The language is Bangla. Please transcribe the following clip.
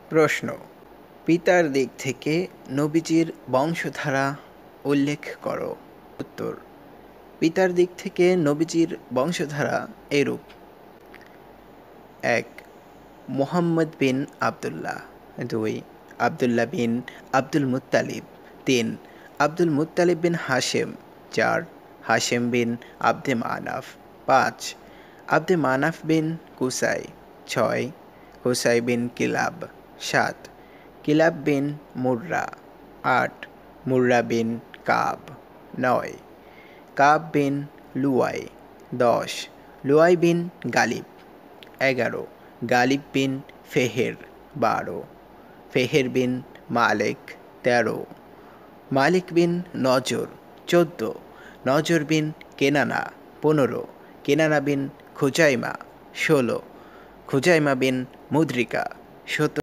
প্রশ্ন, পিতার দিক থেকে নবীজির বংশধারা উল্লেখ করো। উত্তর, পিতার দিক থেকে নবীজির বংশধারা এরূপ: ১. Muhammad bin Abdullah. ২. Abdullah bin Abdul Muttalib. ৩. Abdul Muttalib bin Hashim. ৪. Hashim bin Abd Manaf. ৫. Abd Manaf bin Qusai. ৬. Qusai bin Kilab. ৭. Kilab bin Murrah. ৮. Murrah bin Ka'b. ৯. Ka'b bin Luay. ১০. Luay bin Ghalib. ১১. Ghalib bin Fihr. ১২. Fihr bin Malik. ১৩. Malik bin Nazar. ১৪. নজর বিন কেনানা। ১৫. কেনানা বিন খুজাইমা। ১৬. খুজাইমা বিন মুদ্রিকা। ১৭.